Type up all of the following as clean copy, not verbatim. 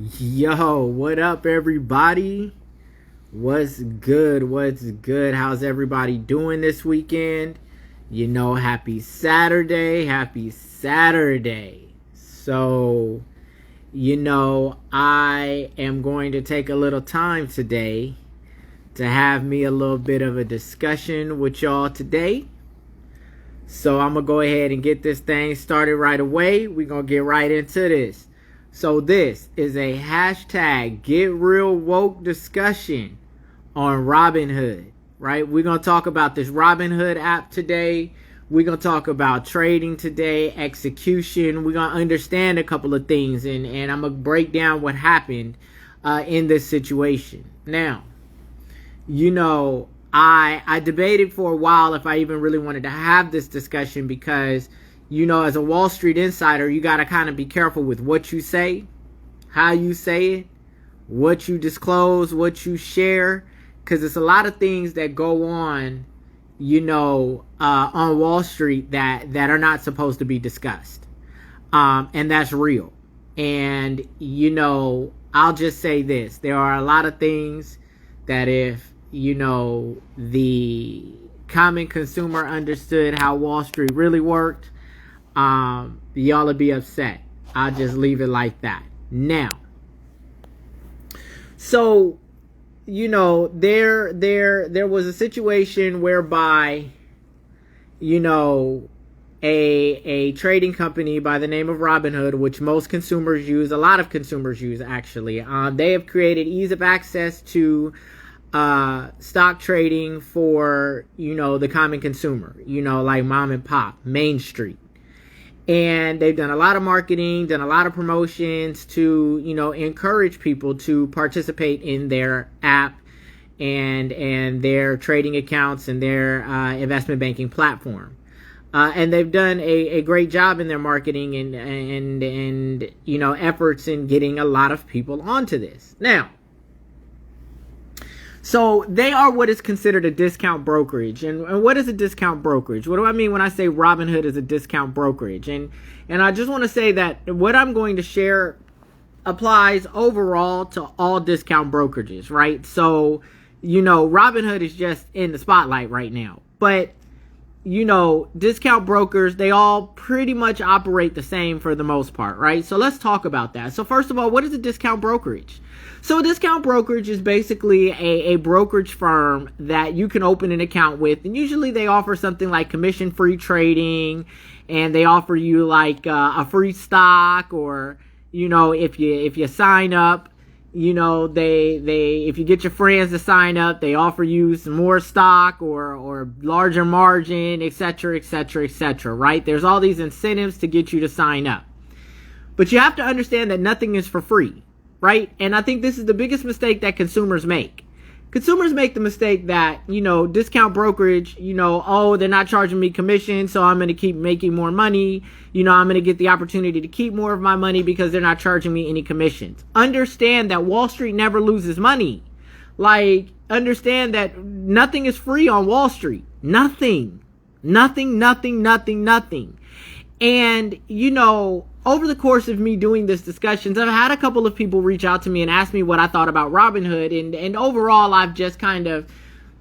Yo, what up, everybody? What's good? What's good? How's everybody doing this weekend? Happy Saturday. Happy Saturday. So, I am going to take a little time today to have me a little bit of a discussion with y'all today. So, I'm going to go ahead and get this thing started right away. We're going to get right into this. So this is a hashtag Get Real Woke discussion on Robinhood, right? We're going to talk about this Robinhood app today. We're going to talk about trading today, execution. We're going to understand a couple of things, and I'm going to break down what happened in this situation. Now, I debated for a while if I even really wanted to have this discussion because as a Wall Street insider, you got to kind of be careful with what you say, how you say it, what you disclose, what you share, because it's a lot of things that go on, on Wall Street that are not supposed to be discussed. And that's real. And, I'll just say this. There are a lot of things that if, the common consumer understood how Wall Street really worked, y'all will be upset. I'll just leave it like that. Now, so there was a situation whereby a trading company by the name of Robinhood, which most consumers use, a lot of consumers use actually, they have created ease of access to stock trading for the common consumer, like mom and pop, Main Street. And they've done a lot of marketing, done a lot of promotions to, encourage people to participate in their app and their trading accounts and their investment banking platform. And they've done a great job in their marketing and efforts in getting a lot of people onto this. Now, so they are what is considered a discount brokerage. And what is a discount brokerage? What do I mean when I say Robinhood is a discount brokerage? And I just want to say that what I'm going to share applies overall to all discount brokerages, right? So, Robinhood is just in the spotlight right now. But, discount brokers, they all pretty much operate the same for the most part, right? So let's talk about that. So first of all, what is a discount brokerage? So a discount brokerage is basically a brokerage firm that you can open an account with, and usually they offer something like commission-free trading, and they offer you like a free stock, or if you sign up, if you get your friends to sign up, they offer you some more stock or larger margin, etc., etc., etc., right? There's all these incentives to get you to sign up. But you have to understand that nothing is for free, right? And I think this is the biggest mistake that consumers make. Consumers make the mistake that, discount brokerage, they're not charging me commission, so I'm going to keep making more money. I'm going to get the opportunity to keep more of my money because they're not charging me any commissions. Understand that Wall Street never loses money. Like, understand that nothing is free on Wall Street. Nothing. Nothing, nothing, nothing, nothing. And, over the course of me doing this discussions, I've had a couple of people reach out to me and ask me what I thought about Robinhood. And overall, I've just kind of,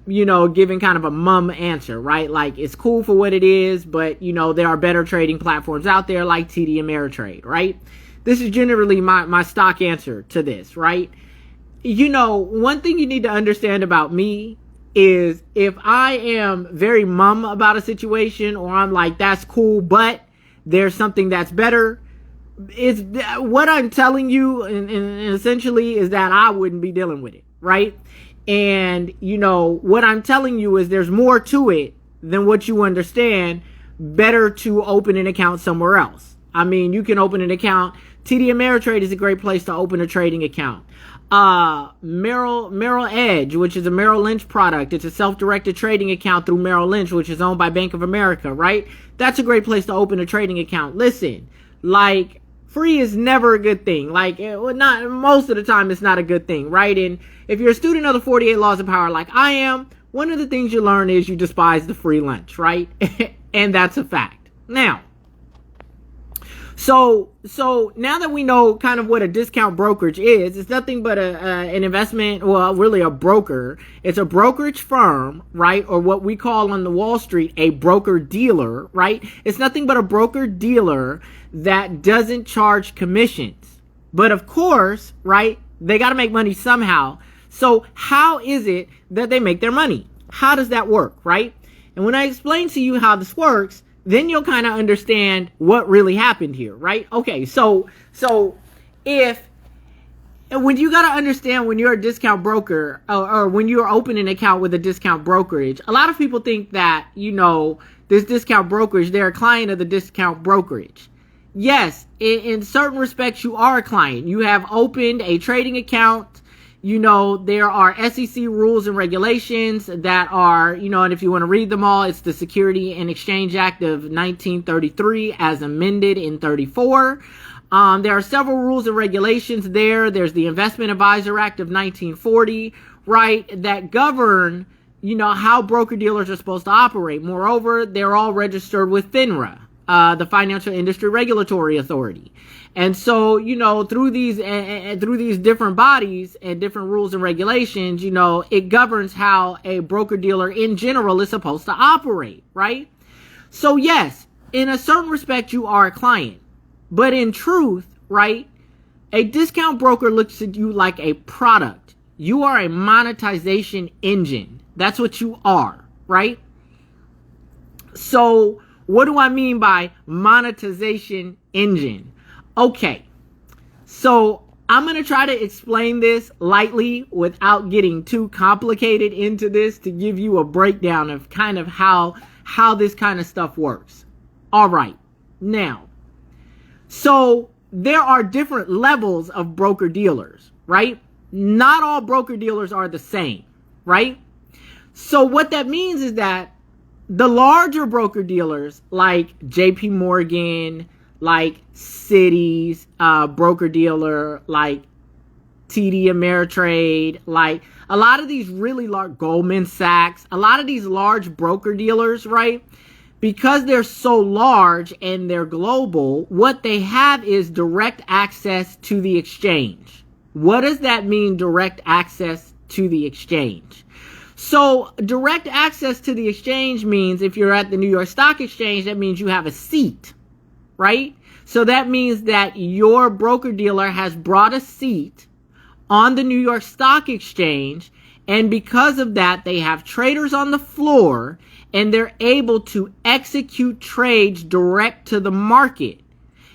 given kind of a mum answer, right? Like, it's cool for what it is, but, there are better trading platforms out there like TD Ameritrade, right? This is generally my stock answer to this, right? One thing you need to understand about me is if I am very mum about a situation, or I'm like, that's cool, but there's something that's better, it's what I'm telling you, and essentially is that I wouldn't be dealing with it, right? And what I'm telling you is there's more to it than what you understand. Better to open an account somewhere else. I mean, you can open an account. TD Ameritrade is a great place to open a trading account. Merrill Edge, which is a Merrill Lynch product. It's a self-directed trading account through Merrill Lynch, which is owned by Bank of America, right? That's a great place to open a trading account. Listen, like, free is never a good thing. Like, not most of the time, it's not a good thing, right? And if you're a student of the 48 Laws of Power like I am, one of the things you learn is you despise the free lunch, right? And that's a fact. Now, So now that we know kind of what a discount brokerage is, it's nothing but an investment, well, really a broker. It's a brokerage firm, right? Or what we call on the Wall Street a broker dealer, right? It's nothing but a broker dealer that doesn't charge commissions. But of course, right, they got to make money somehow. So how is it that they make their money? How does that work, right? And when I explain to you how this works, then you'll kind of understand what really happened here, right? Okay, so when you got to understand when you're a discount broker or when you're opening an account with a discount brokerage, a lot of people think that, you know, this discount brokerage, they're a client of the discount brokerage. Yes, in certain respects, you are a client. You have opened a trading account. You know, there are SEC rules and regulations that are, you know, and if you want to read them all, it's the Security and Exchange Act of 1933 as amended in 34. There are several rules and regulations there. There's the Investment Advisor Act of 1940, right, that govern, you know, how broker-dealers are supposed to operate. Moreover, they're all registered with FINRA, the Financial Industry Regulatory Authority. And so, you know, through these different bodies and different rules and regulations, you know, it governs how a broker-dealer in general is supposed to operate, right? So yes, in a certain respect, you are a client. But in truth, right, a discount broker looks at you like a product. You are a monetization engine. That's what you are, right? So what do I mean by monetization engine? Okay, so I'm going to try to explain this lightly without getting too complicated into this to give you a breakdown of kind of how this kind of stuff works. All right, now, so there are different levels of broker dealers, right? Not all broker dealers are the same, right? So what that means is that the larger broker dealers like JP Morgan, like Citi's broker dealer, like TD Ameritrade, like a lot of these really large, Goldman Sachs, a lot of these large broker dealers, right? Because they're so large and they're global, what they have is direct access to the exchange. What does that mean, direct access to the exchange? So direct access to the exchange means if you're at the New York Stock Exchange, that means you have a seat, right? So that means that your broker dealer has brought a seat on the New York Stock Exchange, and because of that, they have traders on the floor and they're able to execute trades direct to the market.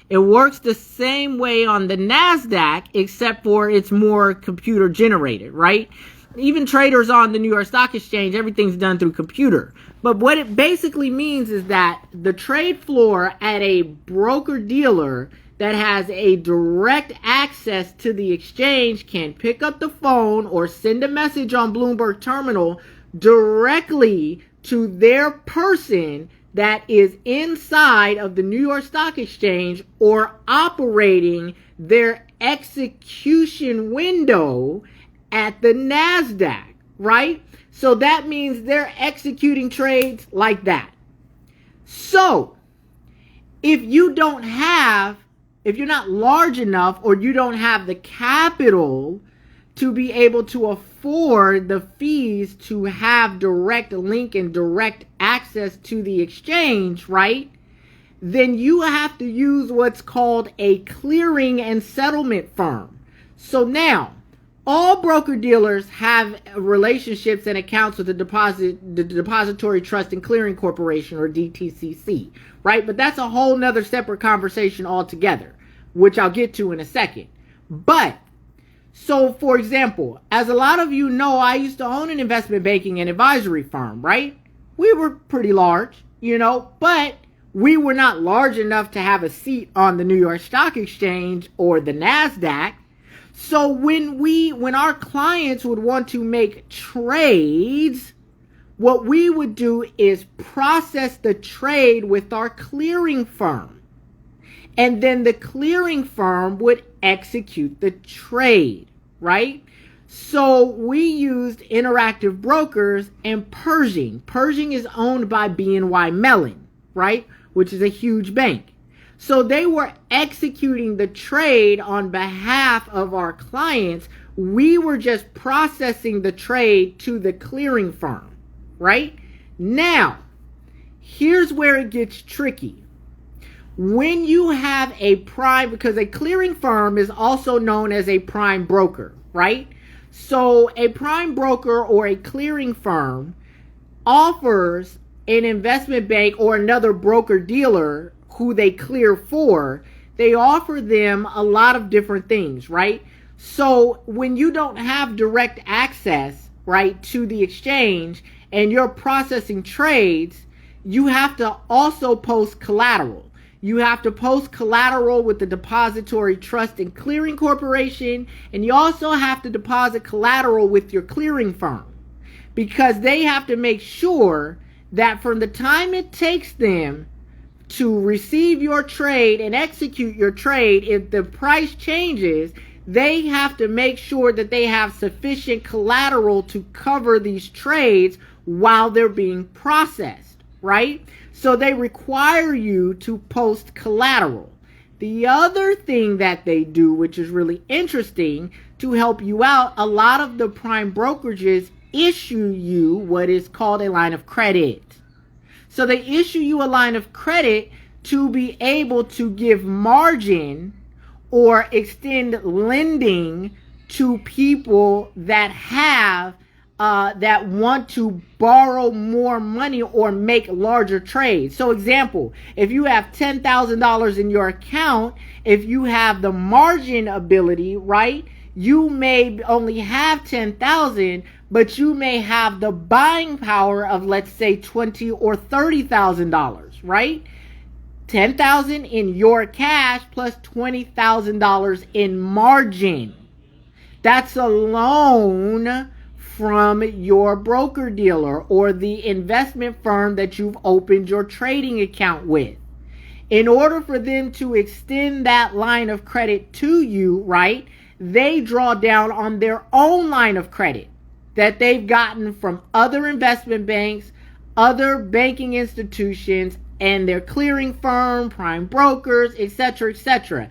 It works the same way on the NASDAQ, except for it's more computer generated, right? Even traders on the New York Stock Exchange, everything's done through computer. But what it basically means is that the trade floor at a broker dealer that has a direct access to the exchange can pick up the phone or send a message on Bloomberg Terminal directly to their person that is inside of the New York Stock Exchange or operating their execution window at the NASDAQ, right? So that means they're executing trades like that. So if you're not large enough or you don't have the capital to be able to afford the fees to have direct link and direct access to the exchange, right? Then you have to use what's called a clearing and settlement firm. So now, all broker dealers have relationships and accounts with the Depository Trust and Clearing Corporation, or DTCC, right? But that's a whole nother separate conversation altogether, which I'll get to in a second. But, so for example, as a lot of you know, I used to own an investment banking and advisory firm, right? We were pretty large, you know, but we were not large enough to have a seat on the New York Stock Exchange or the NASDAQ. So when our clients would want to make trades, what we would do is process the trade with our clearing firm. And then the clearing firm would execute the trade, right? So we used Interactive Brokers and Pershing. Pershing is owned by BNY Mellon, right? Which is a huge bank. So they were executing the trade on behalf of our clients. We were just processing the trade to the clearing firm, right? Now, here's where it gets tricky. When you have a prime, because a clearing firm is also known as a prime broker, right? So a prime broker or a clearing firm offers an investment bank or another broker dealer who they clear for, they offer them a lot of different things, right? So when you don't have direct access, right, to the exchange and you're processing trades, you have to also post collateral. You have to post collateral with the Depository Trust and Clearing Corporation, and you also have to deposit collateral with your clearing firm, because they have to make sure that from the time it takes them to receive your trade and execute your trade, if the price changes, they have to make sure that they have sufficient collateral to cover these trades while they're being processed, right? So they require you to post collateral. The other thing that they do, which is really interesting to help you out, a lot of the prime brokerages issue you what is called a line of credit. So they issue you a line of credit to be able to give margin or extend lending to people that have that want to borrow more money or make larger trades. So example, if you have $10,000 in your account, if you have the margin ability, right, you may only have 10,000, but you may have the buying power of, let's say, $20,000 or $30,000, right? 10,000 in your cash plus $20,000 in margin. That's a loan from your broker dealer or the investment firm that you've opened your trading account with. In order for them to extend that line of credit to you, right, they draw down on their own line of credit that they've gotten from other investment banks, other banking institutions, and their clearing firm, prime brokers, etc., etc.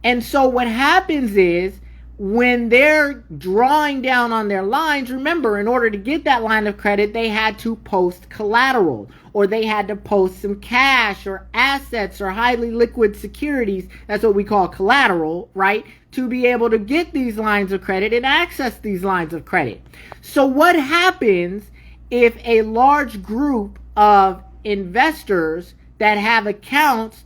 And so what happens is, when they're drawing down on their lines, remember, in order to get that line of credit, they had to post collateral, or they had to post some cash or assets or highly liquid securities. That's what we call collateral, right? To be able to get these lines of credit and access these lines of credit. So what happens if a large group of investors that have accounts,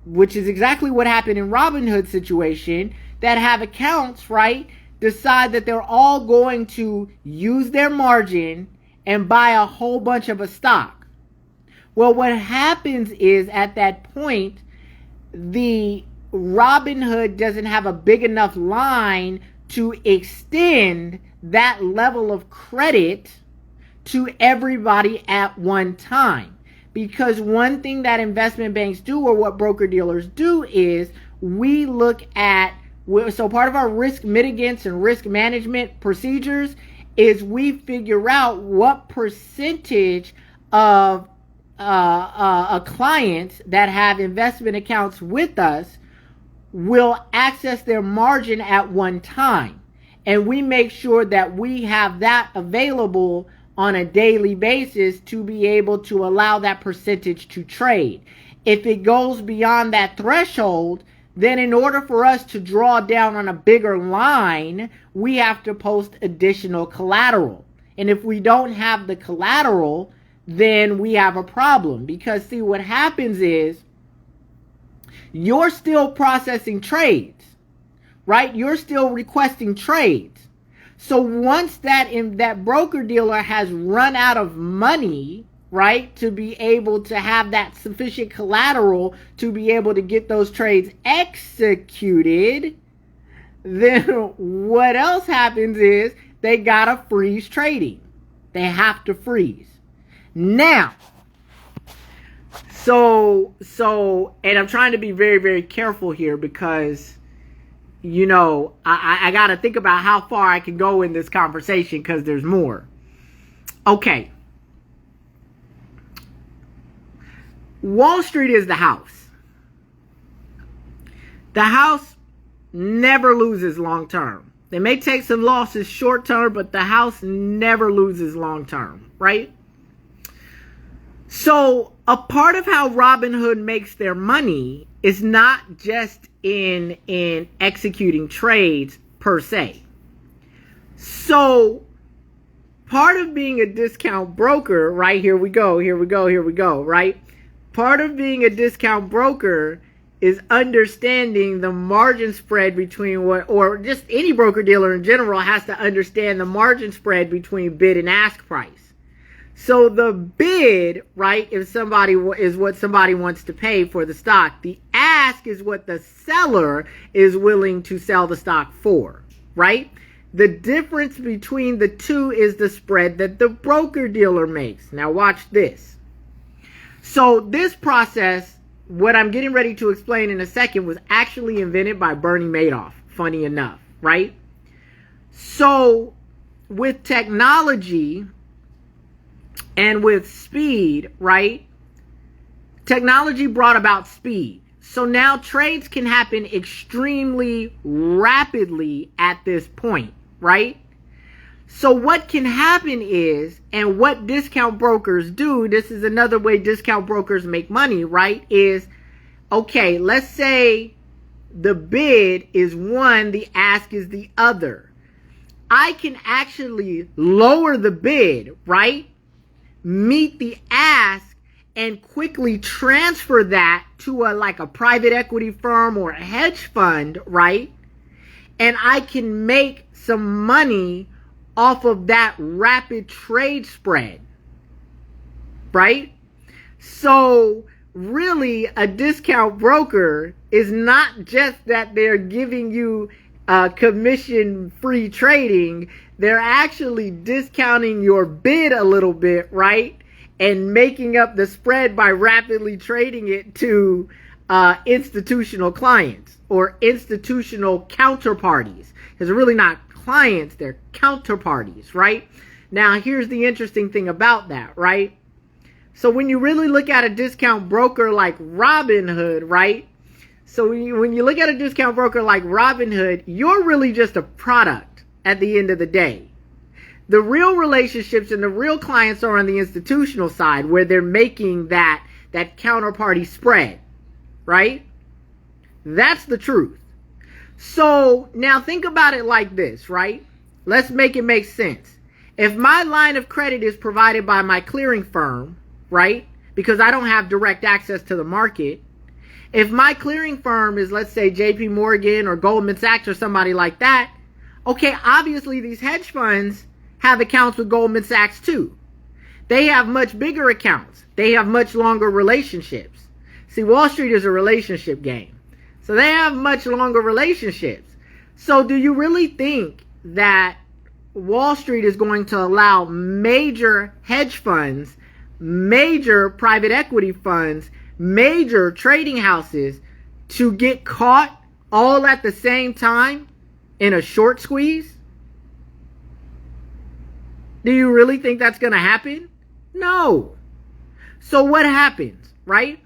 which is exactly what happened in Robinhood situation, that have accounts, right, decide that they're all going to use their margin and buy a whole bunch of a stock? Well, what happens is, at that point, the Robinhood doesn't have a big enough line to extend that level of credit to everybody at one time. Because one thing that investment banks do, or what broker dealers do, is we look at, so part of our risk mitigants and risk management procedures is we figure out what percentage of clients that have investment accounts with us will access their margin at one time. And we make sure that we have that available on a daily basis to be able to allow that percentage to trade. If it goes beyond that threshold, then in order for us to draw down on a bigger line, we have to post additional collateral. And if we don't have the collateral, then we have a problem. Because see, what happens is, you're still processing trades, right? You're still requesting trades. So once that broker dealer has run out of money, right, to be able to have that sufficient collateral to be able to get those trades executed, then what else happens is they gotta freeze trading. They have to freeze. Now, so, and I'm trying to be very, very careful here because, you know, I gotta think about how far I can go in this conversation because there's more. Okay. Wall Street is the house. The house never loses long term. They may take some losses short term, but the house never loses long term, right? So a part of how Robinhood makes their money is not just in executing trades per se. So part of being a discount broker, right? Here we go, right? Part of being a discount broker is understanding the margin spread between or just any broker dealer in general has to understand the margin spread between bid and ask price. So the bid, right, is what somebody wants to pay for the stock. The ask is what the seller is willing to sell the stock for, right? The difference between the two is the spread that the broker dealer makes. Now watch this. So this process, what I'm getting ready to explain in a second, was actually invented by Bernie Madoff, funny enough, right? So with technology and with speed, right? Technology brought about speed. So now trades can happen extremely rapidly at this point, right? So what can happen is, and what discount brokers do, this is another way discount brokers make money, right? Is, okay, let's say the bid is one, the ask is the other. I can actually lower the bid, right? Meet the ask and quickly transfer that to a private equity firm or a hedge fund, right? And I can make some money off of that rapid trade spread, right? So really a discount broker is not just that they're giving you commission-free trading. They're actually discounting your bid a little bit, right? And making up the spread by rapidly trading it to institutional clients or institutional counterparties. Because they're really not clients, they're counterparties, right? Now, here's the interesting thing about that, right? So when you really look at a discount broker like Robinhood, right? So when you look at a discount broker like Robinhood, you're really just a product at the end of the day. The real relationships and the real clients are on the institutional side where they're making that counterparty spread, right? That's the truth. So now think about it like this, right? Let's make it make sense. If my line of credit is provided by my clearing firm, right? Because I don't have direct access to the market. If my clearing firm is, let's say, JP Morgan or Goldman Sachs or somebody like that, okay, obviously these hedge funds have accounts with Goldman Sachs too. They have much bigger accounts. They have much longer relationships. See, Wall Street is a relationship game. So they have much longer relationships. So do you really think that Wall Street is going to allow major hedge funds, major private equity funds, major trading houses to get caught all at the same time in a short squeeze? Do you really think that's going to happen? No. So what happens, right?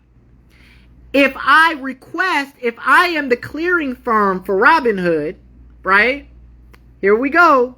If I am the clearing firm for Robinhood, right? Here we go.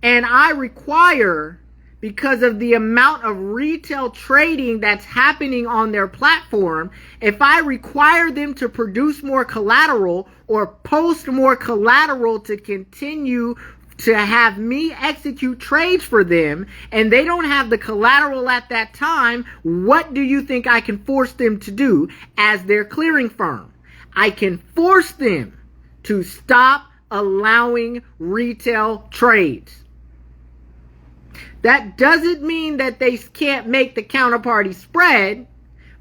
And I require, because of the amount of retail trading that's happening on their platform, if I require them to produce more collateral or post more collateral to continue to have me execute trades for them, and they don't have the collateral at that time, what do you think I can force them to do as their clearing firm? I can force them to stop allowing retail trades. That doesn't mean that they can't make the counterparty spread,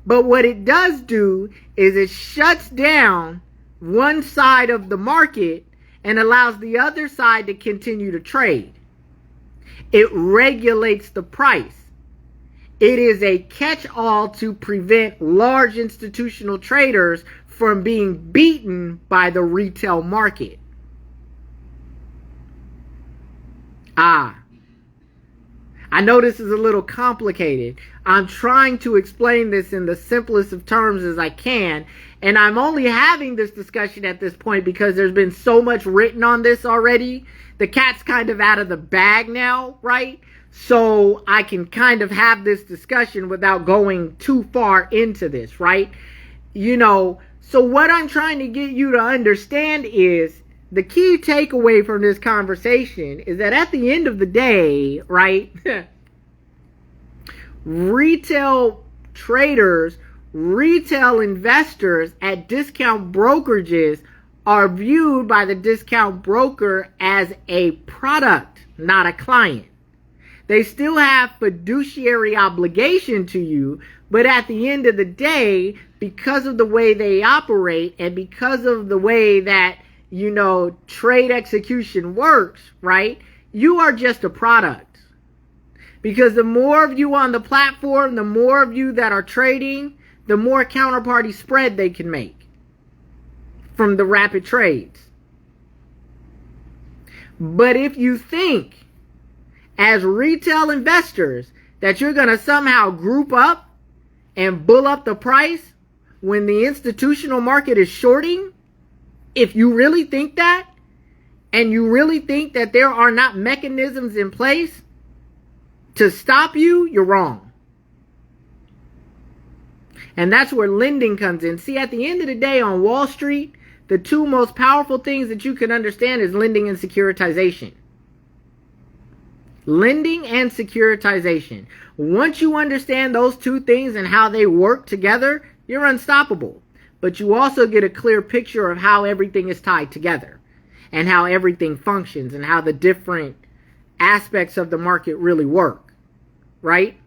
but what it does do is it shuts down one side of the market and allows the other side to continue to trade. It regulates the price. It is a catch-all to prevent large institutional traders from being beaten by the retail market. I know this is a little complicated. I'm trying to explain this in the simplest of terms as I can. And I'm only having this discussion at this point because there's been so much written on this already. The cat's kind of out of the bag now, right? So I can kind of have this discussion without going too far into this, right? So what I'm trying to get you to understand is the key takeaway from this conversation is that at the end of the day, right, retail traders, retail investors at discount brokerages are viewed by the discount broker as a product, not a client. They still have fiduciary obligation to you, but at the end of the day, because of the way they operate and because of the way that, trade execution works, right, you are just a product. Because the more of you on the platform, the more of you that are trading, the more counterparty spread they can make from the rapid trades. But if you think as retail investors that you're going to somehow group up and bull up the price when the institutional market is shorting, if you really think that, and you really think that there are not mechanisms in place to stop you, you're wrong. And that's where lending comes in. See, at the end of the day on Wall Street, the two most powerful things that you can understand is lending and securitization. Lending and securitization. Once you understand those two things and how they work together, you're unstoppable. But you also get a clear picture of how everything is tied together and how everything functions and how the different aspects of the market really work, right?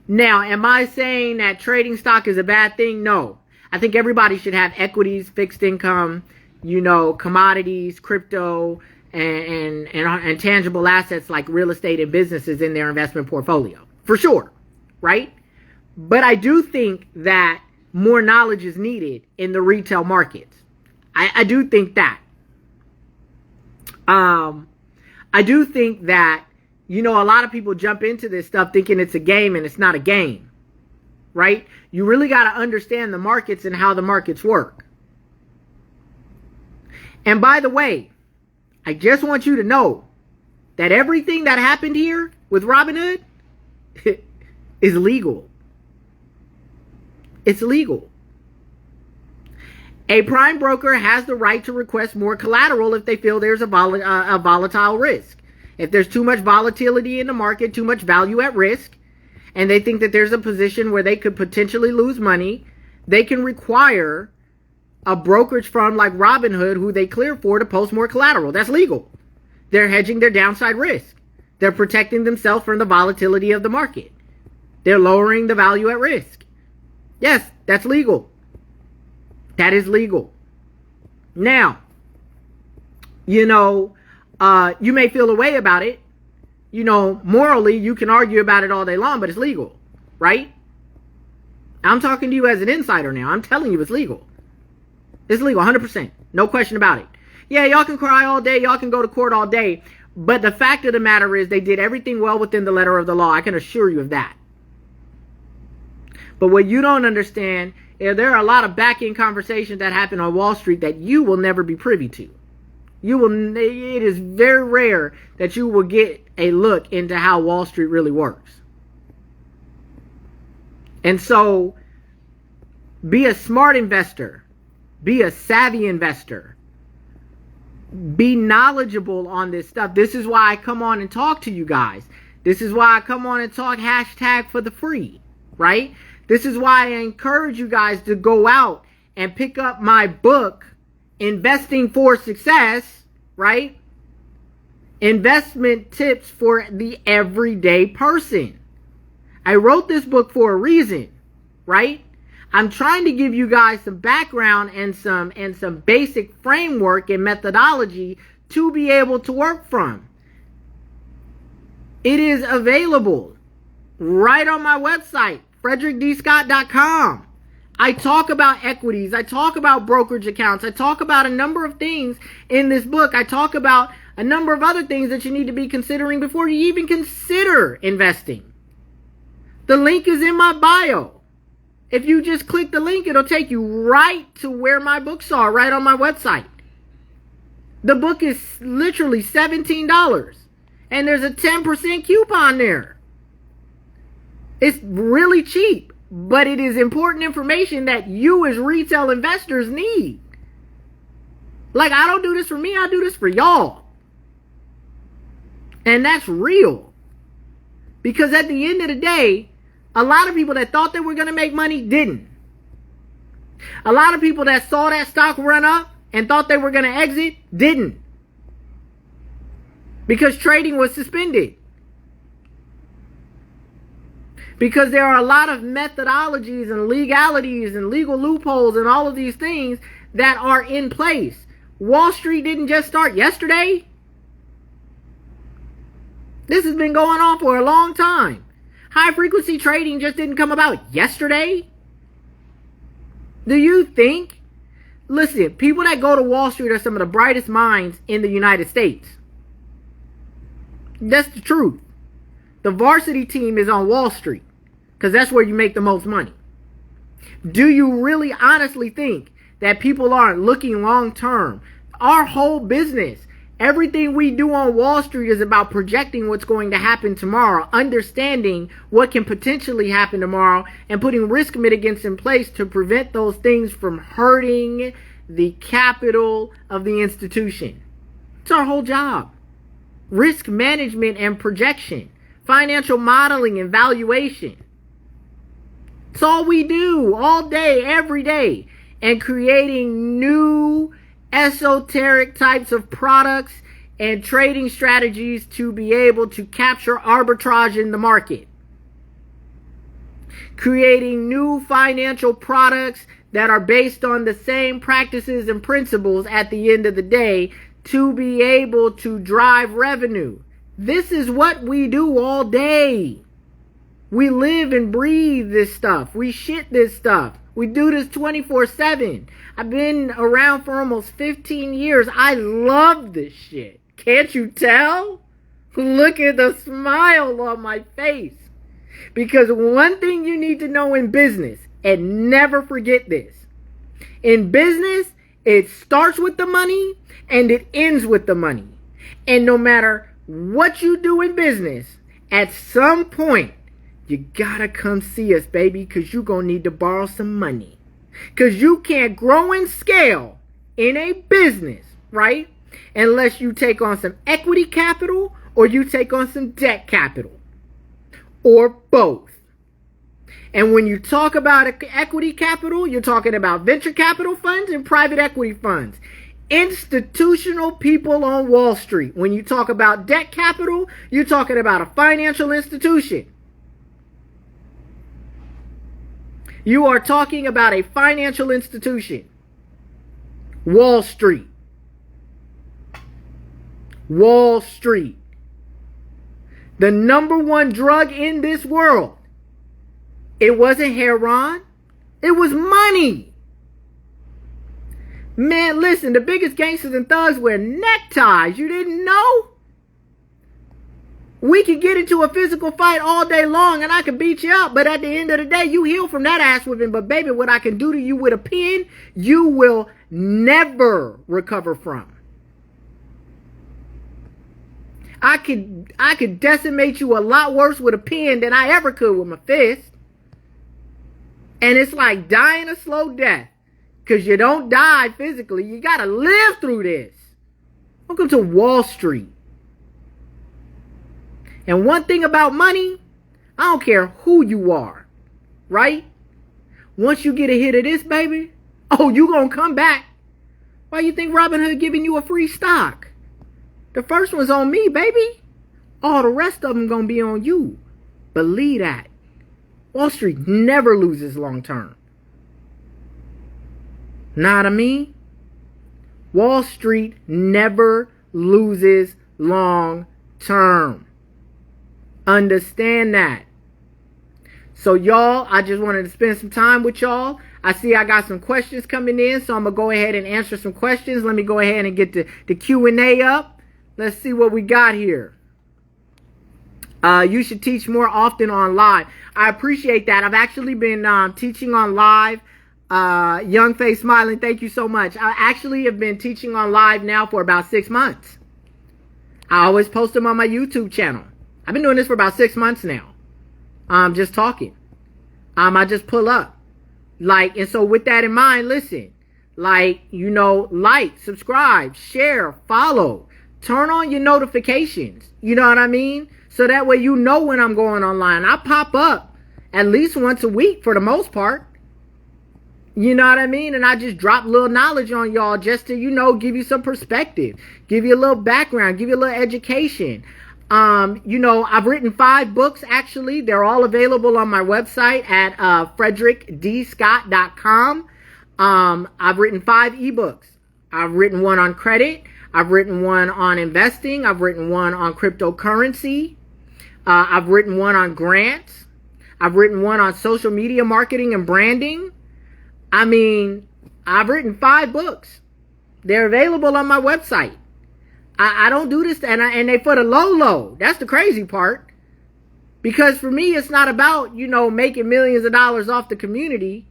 Now, am I saying that trading stock is a bad thing? No. I think everybody should have equities, fixed income, commodities, crypto, and tangible assets like real estate and businesses in their investment portfolio. For sure, right? But I do think that more knowledge is needed in the retail markets. I do think that. I do think that, a lot of people jump into this stuff thinking it's a game and it's not a game, right? You really got to understand the markets and how the markets work. And by the way, I just want you to know that everything that happened here with Robinhood is legal. It's legal. A prime broker has the right to request more collateral if they feel there's a volatile risk. If there's too much volatility in the market, too much value at risk, and they think that there's a position where they could potentially lose money, they can require a brokerage firm like Robinhood, who they clear for, to post more collateral. That's legal. They're hedging their downside risk. They're protecting themselves from the volatility of the market. They're lowering the value at risk. Yes, that's legal. That is legal. Now, you may feel a way about it. Morally, you can argue about it all day long, but it's legal, right? I'm talking to you as an insider now. I'm telling you it's legal. It's legal, 100%. No question about it. Yeah, y'all can cry all day. Y'all can go to court all day. But the fact of the matter is they did everything well within the letter of the law. I can assure you of that. But what you don't understand is there are a lot of back-end conversations that happen on Wall Street that you will never be privy to. It is very rare that you will get a look into how Wall Street really works. And so, be a smart investor. Be a savvy investor. Be knowledgeable on this stuff. This is why I come on and talk to you guys. This is why I come on and talk hashtag for the free, right? This is why I encourage you guys to go out and pick up my book, Investing for Success, right? Investment tips for the everyday person. I wrote this book for a reason, right? I'm trying to give you guys some background and some basic framework and methodology to be able to work from. It is available right on my website, fredrickdscott.com. I talk about equities. I talk about brokerage accounts. I talk about a number of things in this book. I talk about a number of other things that you need to be considering before you even consider investing. The link is in my bio. If you just click the link, it'll take you right to where my books are, right on my website. The book is literally $17, and there's a 10% coupon there. It's really cheap, but it is important information that you as retail investors need. Like, I don't do this for me, I do this for y'all. And that's real. Because at the end of the day, a lot of people that thought they were going to make money didn't. A lot of people that saw that stock run up and thought they were going to exit didn't. Because trading was suspended. Because there are a lot of methodologies and legalities and legal loopholes and all of these things that are in place. Wall Street didn't just start yesterday. This has been going on for a long time. High frequency trading just didn't come about yesterday. Do you think? Listen, people that go to Wall Street are some of the brightest minds in the United States. That's the truth. The varsity team is on Wall Street because that's where you make the most money. Do you really honestly think that people aren't looking long term? Our whole business, everything we do on Wall Street is about projecting what's going to happen tomorrow, understanding what can potentially happen tomorrow, and putting risk mitigants in place to prevent those things from hurting the capital of the institution. It's our whole job. Risk management and projection, financial modeling and valuation. It's all we do all day, every day, and creating new esoteric types of products and trading strategies to be able to capture arbitrage in the market. Creating new financial products that are based on the same practices and principles at the end of the day to be able to drive revenue. This is what we do all day. We live and breathe this stuff. We shit this stuff. We do this 24/7. I've been around for almost 15 years. I love this shit. Can't you tell? Look at the smile on my face. Because one thing you need to know in business, and never forget this. In business, it starts with the money and it ends with the money. And no matter what you do in business, at some point, you gotta come see us, baby, because you're gonna need to borrow some money. Because you can't grow and scale in a business, right? Unless you take on some equity capital or you take on some debt capital. Or both. And when you talk about equity capital, you're talking about venture capital funds and private equity funds. Institutional people on Wall Street. When you talk about debt capital, you're talking about a financial institution. You are talking about a financial institution. Wall Street. Wall Street. The number one drug in this world. It wasn't heroin. It was money. Man, listen, the biggest gangsters and thugs wear neckties. You didn't know? We could get into a physical fight all day long and I could beat you up. But at the end of the day, you heal from that ass whipping. But baby, what I can do to you with a pen, you will never recover from. I could decimate you a lot worse with a pen than I ever could with my fist. And it's like dying a slow death. Because you don't die physically. You got to live through this. Welcome to Wall Street. And one thing about money, I don't care who you are, right? Once you get a hit of this, baby, oh, you gonna come back. Why you think Robinhood giving you a free stock? The first one's on me, baby. All the rest of them gonna be on you. Believe that. Wall Street never loses long term. Know what I mean? Wall Street never loses long term. Understand that. So y'all, I just wanted to spend some time with y'all. I see I got some questions coming in, so I'm going to go ahead and answer some questions. Let me go ahead and get the Q&A up. Let's see what we got here. You should teach more often on live. I appreciate that. I've actually been teaching on live. Young face smiling, thank you so much. I actually have been teaching on live now for about 6 months. I always post them on my YouTube channel. I've been doing this for about 6 months now. Just talking. I just pull up. Like, and so with that in mind, listen. Like, you know, like, subscribe, share, follow. Turn on your notifications. You know what I mean? So that way you know when I'm going online. I pop up at least once a week for the most part. You know what I mean? And I just drop little knowledge on y'all just to, you know, give you some perspective. Give you a little background. Give you a little education. You know, I've written 5 books, actually. They're all available on my website at fredrickdscott.com. I've written 5 ebooks. I've written one on credit. I've written one on investing. I've written one on cryptocurrency. I've written one on grants. I've written one on social media marketing and branding. I mean, I've written 5 books. They're available on my website. I don't do this, and they for the low. That's the crazy part. Because for me, it's not about, you know, making millions of dollars off the community.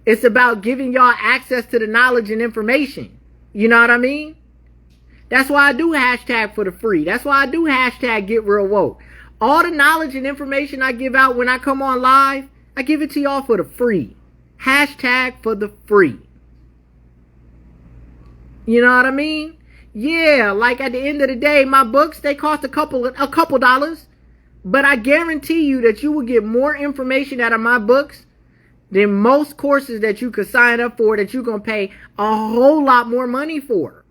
It's about giving y'all access to the knowledge and information. You know what I mean? That's why I do hashtag for the free. That's why I do hashtag get real woke. All the knowledge and information I give out when I come on live, I give it to y'all for the free. Hashtag for the free. You know what I mean? Yeah, like at the end of the day, my books, they cost a couple dollars. But I guarantee you that you will get more information out of my books than most courses that you could sign up for that you're going to pay a whole lot more money for.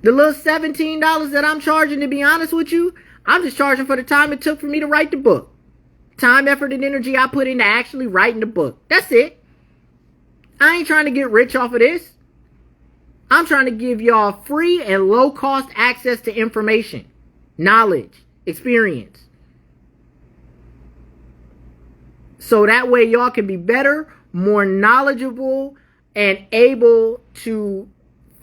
The little $17 that I'm charging, to be honest with you, I'm just charging for the time it took for me to write the book. Time, effort, and energy I put into actually writing the book. That's it. I ain't trying to get rich off of this. I'm trying to give y'all free and low-cost access to information, knowledge, experience. So that way y'all can be better, more knowledgeable, and able to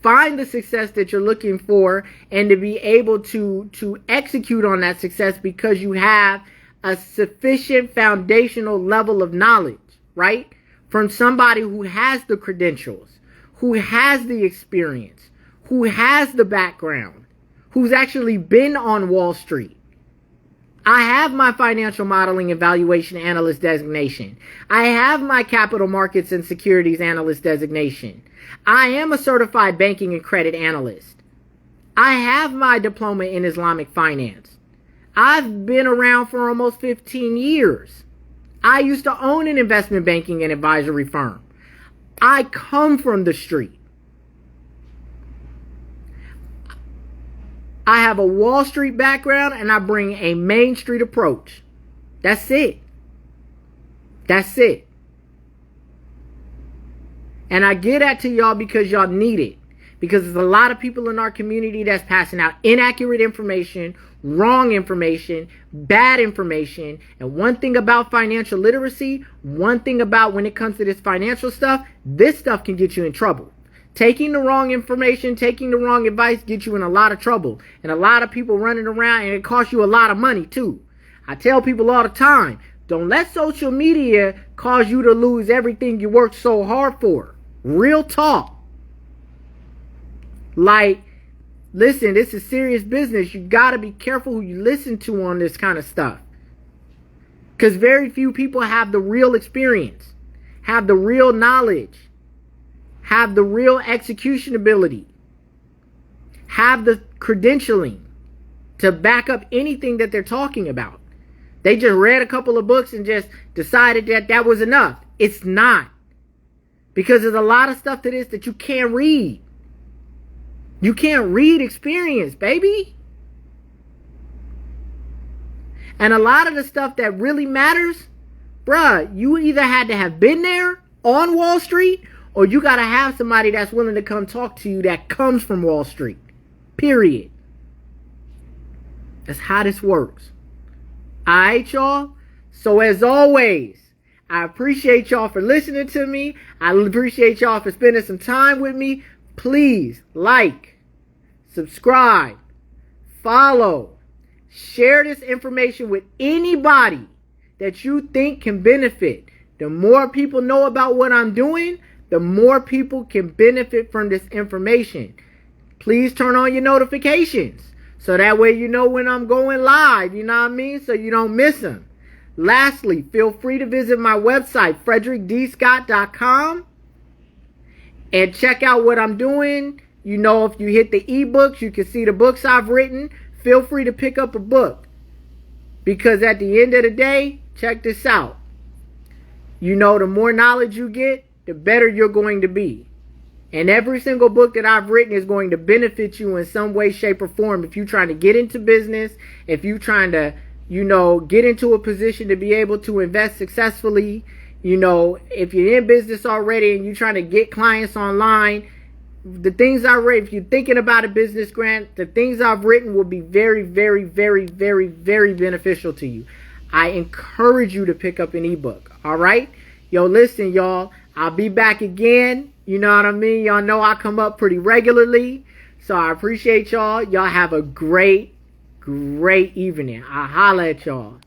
find the success that you're looking for and to be able to execute on that success because you have a sufficient foundational level of knowledge, right? From somebody who has the credentials, who has the experience, who has the background, who's actually been on Wall Street. I have my financial modeling and valuation analyst designation. I have my capital markets and securities analyst designation. I am a certified banking and credit analyst. I have my diploma in Islamic finance. I've been around for almost 15 years. I used to own an investment banking and advisory firm. I come from the street. I have a Wall Street background and I bring a Main Street approach. That's it. That's it. And I give that to y'all because y'all need it. Because there's a lot of people in our community that's passing out inaccurate information, wrong information, bad information. And one thing about financial literacy, one thing about when it comes to this financial stuff, this stuff can get you in trouble. Taking the wrong information, taking the wrong advice gets you in a lot of trouble. And a lot of people running around, and it costs you a lot of money too. I tell people all the time, don't let social media cause you to lose everything you worked so hard for. Real talk. Like, listen, this is serious business. You got to be careful who you listen to on this kind of stuff. Because very few people have the real experience, have the real knowledge, have the real execution ability, have the credentialing to back up anything that they're talking about. They just read a couple of books and just decided that that was enough. It's not. Because there's a lot of stuff to this that you can't read. You can't read experience, baby. And a lot of the stuff that really matters, bruh, you either had to have been there on Wall Street or you got to have somebody that's willing to come talk to you that comes from Wall Street. Period. That's how this works. All right, y'all? So as always, I appreciate y'all for listening to me. I appreciate y'all for spending some time with me. Please like, subscribe, follow, share this information with anybody that you think can benefit. The more people know about what I'm doing, the more people can benefit from this information. Please turn on your notifications so that way you know when I'm going live, you know what I mean? So you don't miss them. Lastly, feel free to visit my website, fredrickdscott.com, and check out what I'm doing. You know, if you hit the ebooks, you can see the books I've written. Feel free to pick up a book, because at the end of the day, check this out. You know, the more knowledge you get, the better you're going to be. And every single book that I've written is going to benefit you in some way, shape, or form. If you're trying to get into business, if you're trying to, you know, get into a position to be able to invest successfully, you know, if you're in business already and you're trying to get clients online, the things I write, if you're thinking about a business grant, the things I've written will be very, very, very, very, very beneficial to you. I encourage you to pick up an ebook. All right? Yo, listen, y'all. I'll be back again. You know what I mean? Y'all know I come up pretty regularly. So I appreciate y'all. Y'all have a great, great evening. I'll holla at y'all.